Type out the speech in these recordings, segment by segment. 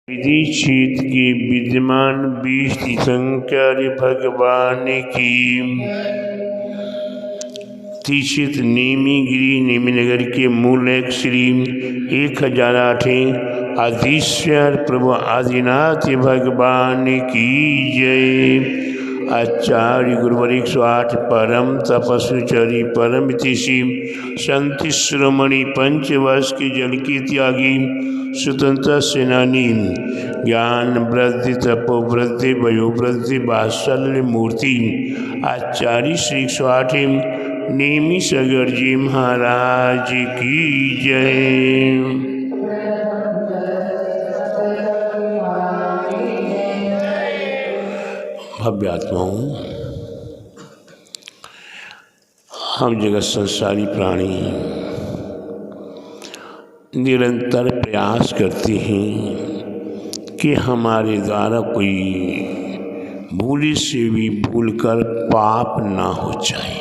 विदिशित के विद्यमान बीज तीर्थंकर भगवान की तीक्षित नेमीगिरी नेमीनगर के मूल एक श्री 1008 आदिश्वर प्रभु आदिनाथ भगवान की जय। आचार्य गुरुवर 108 परम तपस्वी परम तिषि संति श्रोमणि पंचवर्ष के जल के त्यागी स्वतंत्र सेनानी ज्ञान वृद्धि तपो वृद्धि वयो वृद्धि वात्सल्य मूर्ति आचार्य श्री 108 नेमी सगर जी महाराज की जय। भव्य आत्माओं, हम जगत संसारी प्राणी निरंतर प्रयास करते हैं कि हमारे द्वारा कोई भूल से भी भूल कर पाप ना हो जाए,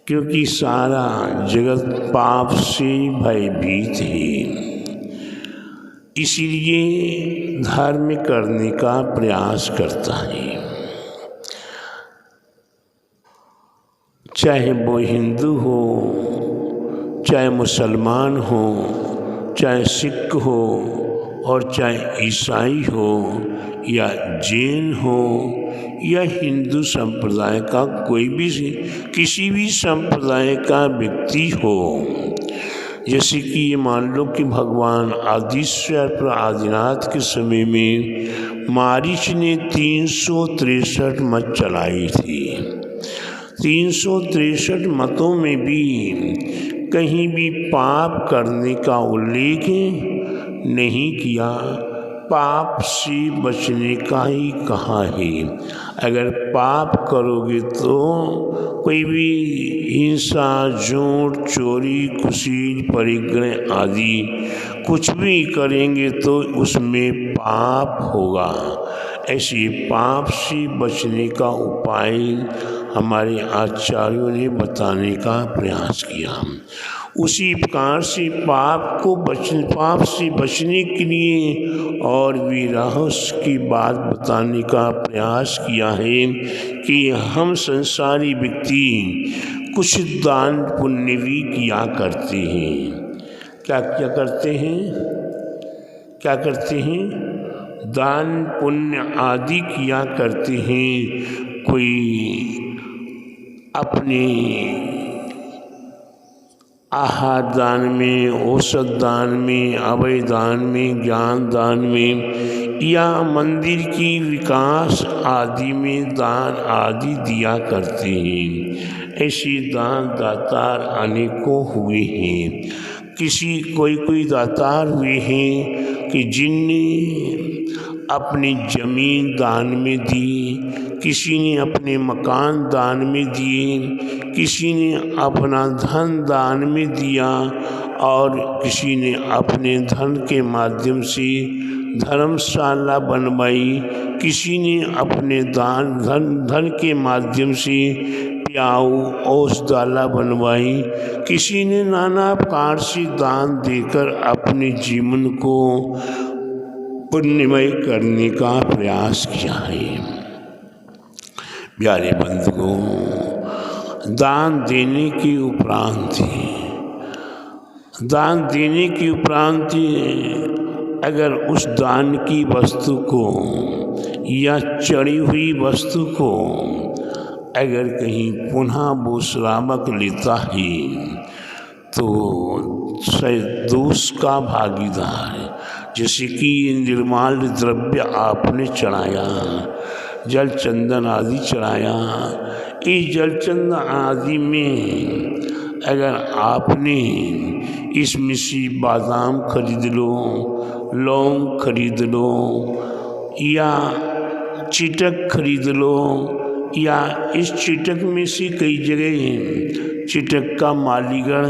क्योंकि सारा जगत पाप से भयभीत है। इसीलिए धर्म करने का प्रयास करता है, चाहे वो हिंदू हो, चाहे मुसलमान हो, चाहे सिख हो और चाहे ईसाई हो या जैन हो या हिंदू संप्रदाय का कोई भी किसी भी संप्रदाय का व्यक्ति हो। जैसे कि ये मान लो कि भगवान आदिश्वर आदिनाथ के समय में मारीच ने 363 मत चलाई थी। 363 मतों में भी कहीं भी पाप करने का उल्लेख नहीं किया, पाप से बचने का ही कहा है। अगर पाप करोगे तो कोई भी हिंसा, झूठ, चोरी, कुशील, परिग्रह आदि कुछ भी करेंगे तो उसमें पाप होगा। ऐसे पाप से बचने का उपाय हमारे आचार्यों ने बताने का प्रयास किया। उसी प्रकार से पाप से बचने के लिए और भी रहस्य की बात बताने का प्रयास किया है कि हम संसारी व्यक्ति कुछ दान पुण्य भी किया करते हैं। क्या करते हैं? दान पुण्य आदि किया करते हैं। कोई अपने आहार दान में, औषध दान में, अभय दान में, ज्ञान दान में या मंदिर की विकास आदि में दान आदि दिया करते हैं। ऐसे दान दातार अनेकों हुए हैं। कोई दातार हुए हैं कि जिनने अपनी जमीन दान में दी, किसी ने अपने मकान दान में दिए, किसी ने अपना धन दान में दिया और किसी ने अपने धन के माध्यम से धर्मशाला बनवाई, किसी ने अपने धन के माध्यम से प्याऊ औषधाला बनवाई, किसी ने नाना प्रकार से दान देकर अपने जीवन को पुण्यमय करने का प्रयास किया है। प्यारे बंधुओं, दान देने के उपरांत अगर उस दान की वस्तु को या चढ़ी हुई वस्तु को अगर कहीं पुनः वो श्रावक लेता है तो दोष का भागीदार। जैसे कि निर्माल द्रव्य आपने चढ़ाया, जल चंदन आदि चढ़ाया, इस जल चंदन आदि में अगर आपने इसमें से बादाम खरीद लो, लौंग खरीद लो या चिटक खरीद लो, या इस चिटक में से कई जगह चिटक का मालीगण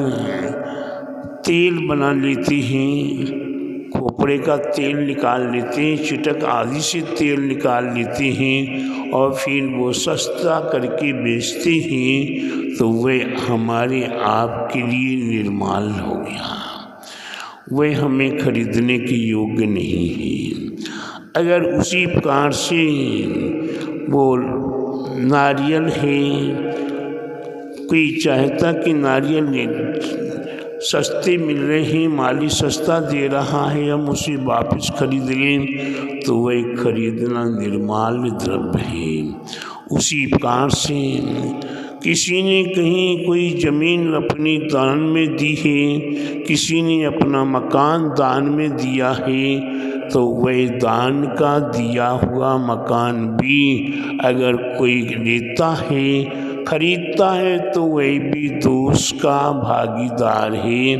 तेल बना लेते हैं, खोपड़े का तेल निकाल लेते हैं, चिटक आदि से तेल निकाल लेते हैं और फिर वो सस्ता करके बेचते हैं, तो वह हमारे आप के लिए निर्माल हो गया। वह हमें खरीदने के योग्य नहीं है। अगर उसी प्रकार से वो नारियल है, कोई चाहता कि नारियल सस्ते मिल रहे हैं, माली सस्ता दे रहा है, हम उसे वापस खरीद लें, तो वह खरीदना निर्माल्य द्रव्य है। उसी प्रकार से किसी ने कहीं कोई ज़मीन अपनी दान में दी है, किसी ने अपना मकान दान में दिया है, तो वह दान का दिया हुआ मकान भी अगर कोई लेता है, खरीदता है, तो वह भी दोष का भागीदार है।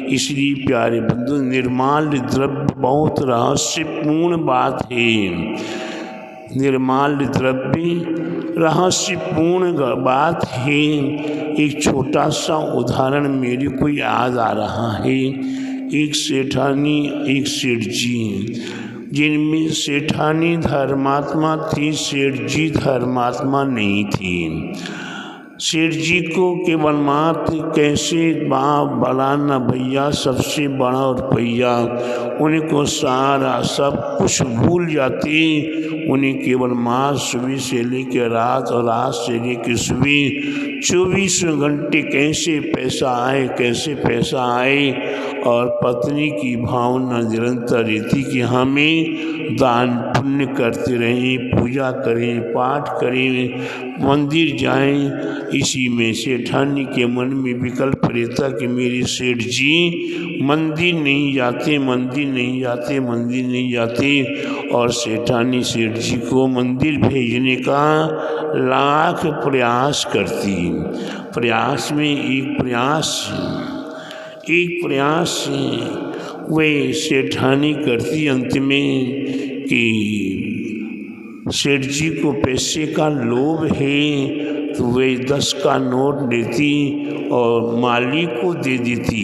इसलिए प्यारे बंधु, निर्माल्य द्रव्य बहुत रहस्यपूर्ण बात है। निर्माल्य द्रव्य रहस्यपूर्ण बात है। एक छोटा सा उदाहरण मेरे को याद आ रहा है। एक सेठानी, एक सेठ जी, जिनमें सेठानी धर्मात्मा थी, सेठ जी धर्मात्मा नहीं थी। सेठ जी को केवल मात्र कैसे बाप बड़ा न भैया, सबसे बड़ा रुपया, उनको सारा सब कुछ भूल जाते। उन्हें केवल माँ सुबह से लेकर रात और रात से लेकर सुबह 24 घंटे कैसे पैसा आए, कैसे पैसा आए, और पत्नी की भावना निरंतर रहती कि हमें दान पुण्य करते रहें, पूजा करें, पाठ करें, मंदिर जाएं। इसी में सेठानी के मन में विकल्प रहता कि मेरे सेठ जी मंदिर नहीं जाते, मंदिर नहीं जाते, मंदिर नहीं जाते। और सेठानी सेठ जी को मंदिर भेजने का लाख प्रयास करती। प्रयास में एक प्रयास वे सेठानी करती अंत में कि सेठ जी को पैसे का लोभ है, तो वे 10 का नोट देती और माली को दे देती।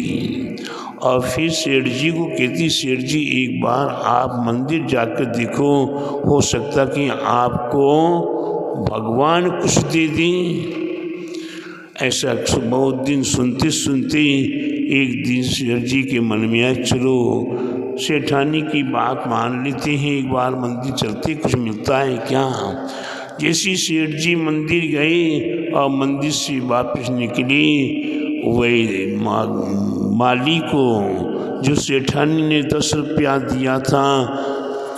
और फिर सेठ जी को कहती, सेठ जी एक बार आप मंदिर जाकर देखो, हो सकता कि आपको भगवान कुछ दे दें। ऐसा बहुत दिन सुनते सुनते एक दिन सेठ जी के मन में आया, चलो सेठानी की बात मान लेते हैं, एक बार मंदिर चलते, कुछ मिलता है क्या। जैसे सेठ जी मंदिर गए और मंदिर से वापस निकले, वही माली को जो सेठानी ने 10 रुपया दिया था,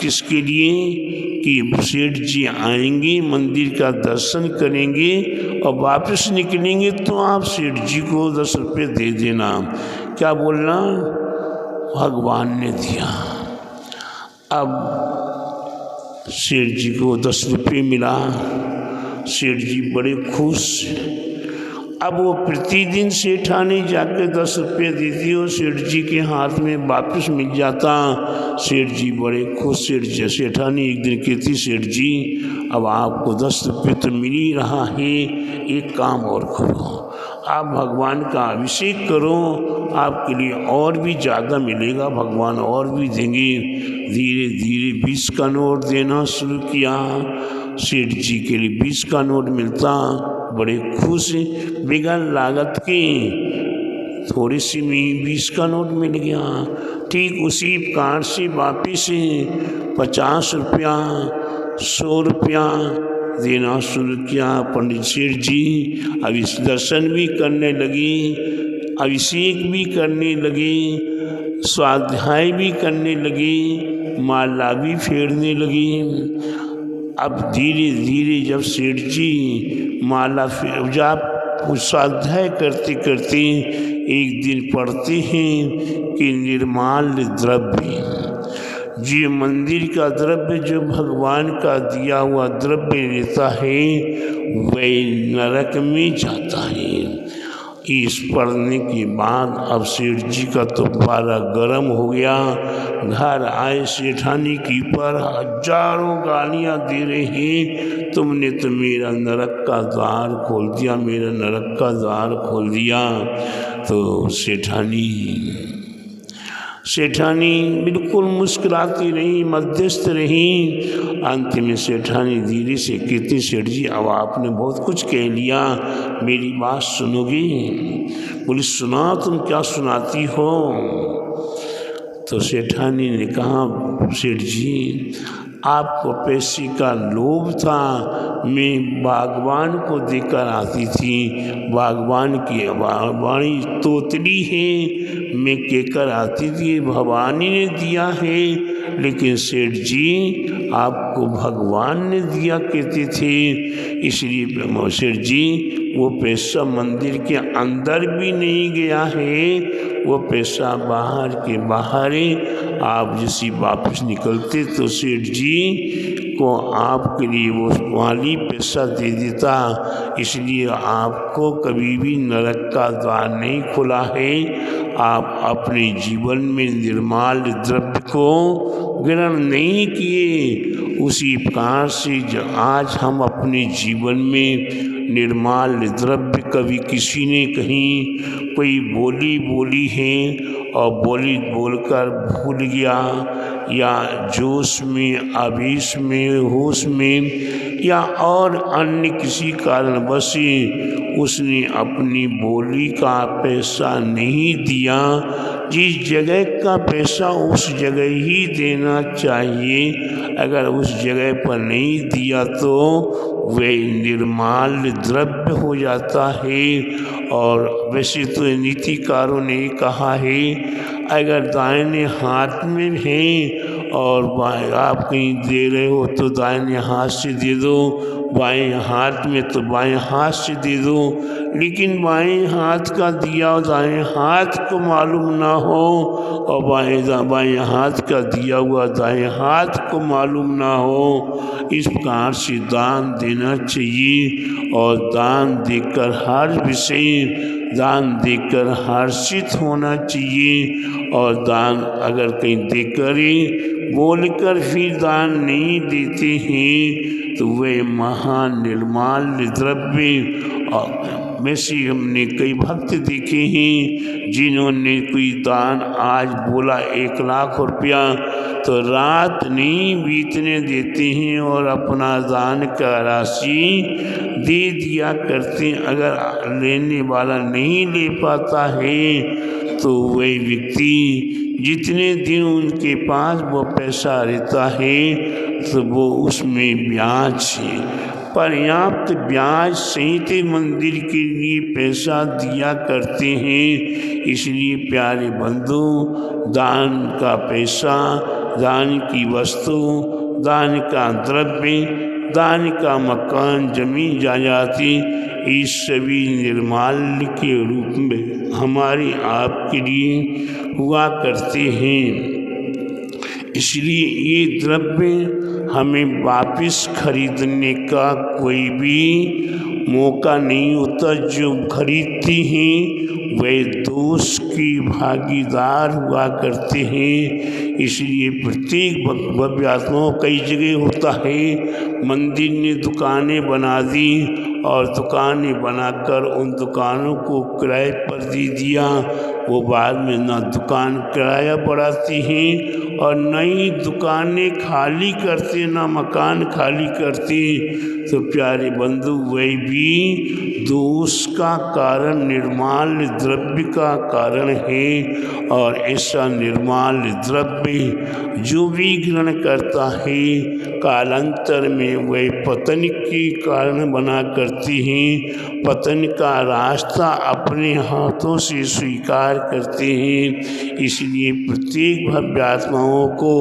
किसके लिए कि सेठ जी आएंगे, मंदिर का दर्शन करेंगे और वापस निकलेंगे, तो आप सेठ जी को 10 रुपये दे देना। क्या बोलना, भगवान ने दिया। अब सेठ जी को 10 रुपये मिला, सेठ जी बड़े खुश। अब वो प्रतिदिन सेठानी जाकर 10 रुपये देती और सेठ जी के हाथ में वापस मिल जाता। सेठ जी बड़े खुश। सेठानी एक दिन कहती, सेठ जी अब आपको 10 रुपये तो मिल ही रहा है, एक काम और करो, आप भगवान का अभिषेक करो, आपके लिए और भी ज़्यादा मिलेगा, भगवान और भी देंगे। धीरे धीरे 20 का नोट देना शुरू किया। सेठ जी के लिए 20 का नोट मिलता, बड़े खुश, बिगड़ लागत के थोड़ी सी में 20 का नोट मिल गया। ठीक उसी प्रकार से वापिस 50 रुपया, 100 रुपया देना शुरू किया। पंडित सेठ जी अब इस दर्शन भी करने लगी, अभिषेक भी करने लगे, स्वाध्याय भी करने लगे, माला भी फेरने लगी। अब धीरे धीरे जब सेठ जी माला जाप स्वाध्याय करते करते एक दिन पढ़ते हैं कि निर्माल्य द्रव्य, जो मंदिर का द्रव्य, जो भगवान का दिया हुआ द्रव्य रहता है, वह नरक में जाता है। इस पढ़ने के बाद अब सेठ जी का तो पारा गर्म हो गया। घर आए, सेठानी की पर हजारों गालियाँ दे रहे हैं, तुमने तो मेरा नरक का द्वार खोल दिया, मेरा नरक का द्वार खोल दिया। तो सेठानी बिल्कुल मुस्कुराती रही, मध्यस्थ रही। अंत में सेठानी धीरे से कहती, सेठ जी अब आपने बहुत कुछ कह लिया, मेरी बात सुनोगी? बोली, सुना, तुम क्या सुनाती हो? तो सेठानी ने कहा, सेठ जी आपको पैसे का लोभ था, मैं बागवान को देकर आती थी, बागवान की वाणी तोतली है, मैं कहकर आती थी भवानी ने दिया है, लेकिन सेठ जी आपको भगवान ने दिया कहते थे, इसलिए सेठ जी वो पैसा मंदिर के अंदर भी नहीं गया है, वो पैसा बाहर के बाहर है। आप जैसी वापस निकलते तो सेठ जी को आपके लिए वो माली पैसा दे देता, इसलिए आपको कभी भी नरक का द्वार नहीं खुला है। आप अपने जीवन में निर्माल द्रव्य को ग्रहण नहीं किए, उसी प्रकार से आज हम अपने जीवन में निर्माल द्रव्य कभी किसी ने कहीं कोई बोली है और बोलकर भूल गया, या जोश में, आवेश में, होश में, या और अन्य किसी कारणवश उसने अपनी बोली का पैसा नहीं दिया। जिस जगह का पैसा उस जगह ही देना चाहिए, अगर उस जगह पर नहीं दिया तो वह निर्माल द्रव्य हो जाता है। और वैसे तो नीतिकारों ने कहा है, अगर दाहिने हाथ में है और आप कहीं दे रहे हो तो दाहिने हाथ से दे दो, बाएं हाथ में तो बाएं हाथ से दे दो, लेकिन बाएं हाथ का दिया दाएं हाथ को मालूम ना हो और बाएं हाथ का दिया हुआ दाएं हाथ को मालूम ना हो। इस प्रकार से दान देना चाहिए और दान देकर हर विषय, दान देकर हर्षित होना चाहिए। और दान अगर कहीं देकर बोलकर फिर दान नहीं देते हैं तो वे महान निर्माल द्रव्य। और वैसे हमने कई भक्त देखे हैं जिन्होंने कोई दान आज बोला 1 लाख रुपया, तो रात नहीं बीतने देते हैं और अपना दान का राशि दे दिया करते हैं। अगर लेने वाला नहीं ले पाता है तो वह व्यक्ति जितने दिन उनके पास वो पैसा रहता है तो वो उसमें ब्याज पर्याप्त ब्याज सहित मंदिर के लिए पैसा दिया करते हैं। इसलिए प्यारे बंधु, दान का पैसा, दान की वस्तु, दान का द्रव्य, दान का मकान, जमीन जायदादी, इस सभी निर्माल्य के रूप में हमारे आपके लिए हुआ करते हैं। इसलिए ये द्रव्य हमें वापस खरीदने का कोई भी मौका नहीं होता। जो खरीदते हैं वे दोष की भागीदार हुआ करते हैं। इसलिए प्रत्येक भव्य आत्माओं कई जगह होता है, मंदिर ने दुकानें बना दी और दुकानें बनाकर उन दुकानों को किराए पर दे दिया, वो बाद में ना दुकान किराया बढ़ाती हैं और नई दुकानें खाली करते, ना मकान खाली करते। तो प्यारे बंधु, वह भी दोष का कारण, निर्माल द्रव्य का कारण है। और ऐसा निर्माल द्रव्य जो भी ग्रहण करता है कालांतर में वह पतन के कारण बना करती हैं, पतन का रास्ता अपने हाथों से स्वीकार करते हैं। इसलिए प्रत्येक भव्य आत्माओं को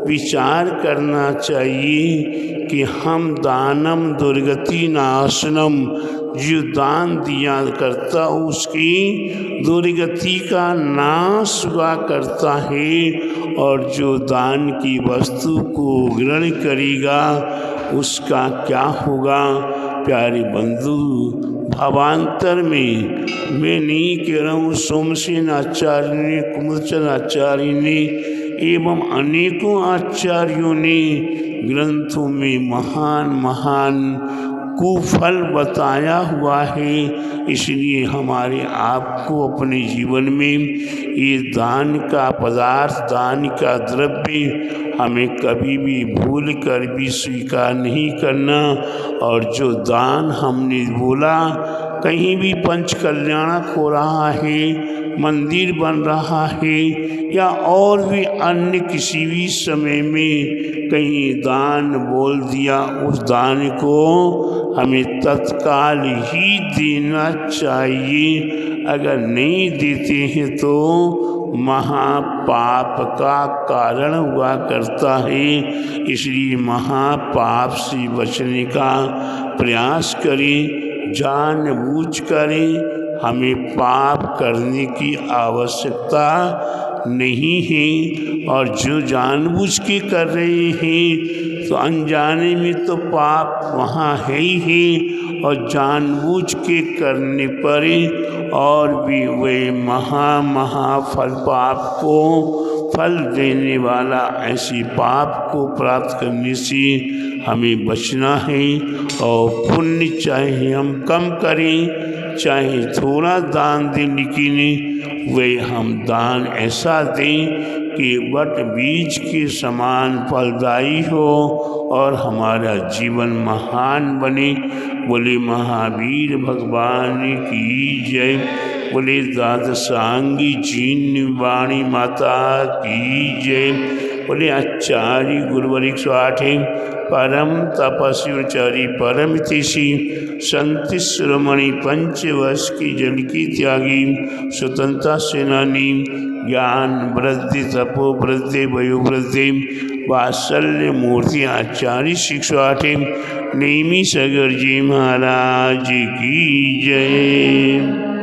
विचार करना चाहिए कि हम दानम दुर्गति नाशनम, जो दान दिया करता उसकी दुर्गति का नाश हुआ करता है, और जो दान की वस्तु को ग्रहण करेगा उसका क्या होगा। प्यारे बंधु, भावांतर में मैं नहीं कह रहा हूँ, सोमसेन आचार्य ने, कुमुदचंद आचार्य ने एवं अनेकों आचार्यों ने ग्रंथों में महान महान कुफल बताया हुआ है। इसलिए हमारे आपको अपने जीवन में ये दान का पदार्थ, दान का द्रव्य हमें कभी भी भूल कर भी स्वीकार नहीं करना। और जो दान हमने बोला कहीं भी पंच कल्याणक हो रहा है, मंदिर बन रहा है, या और भी अन्य किसी भी समय में कहीं दान बोल दिया, उस दान को हमें तत्काल ही देना चाहिए। अगर नहीं देते हैं तो महापाप का कारण हुआ करता है। इसलिए महापाप से बचने का प्रयास करें, जानबूझ करें। हमें पाप करने की आवश्यकता नहीं है, और जो जानबूझ के कर रहे हैं तो अनजाने में तो पाप वहाँ है ही है, और जानबूझ के करने पर और भी वे महाफल पाप को फल देने वाला ऐसी पाप को प्राप्त करने से हमें बचना है। और पुण्य चाहे हम कम करें, चाहे थोड़ा दान दें, लेकिन वे हम दान ऐसा दें कि वट बीज के समान फलदायी हो और हमारा जीवन महान बने। बोले महावीर भगवान की जय। बोले द्वादशांगी जीन वाणी माता की जय। बोले आचार्य गुरुवर 108 परम तपस्वी परम तिषि संत शिरोमणि पंचवर्ष की जल की त्यागी स्वतंत्रता सेनानी ज्ञान वृद्धि तपो वृद्धि वयो वृद्धि वात्सल्य मूर्ति आचार्य 108 नेमी सगर जी महाराज की जय।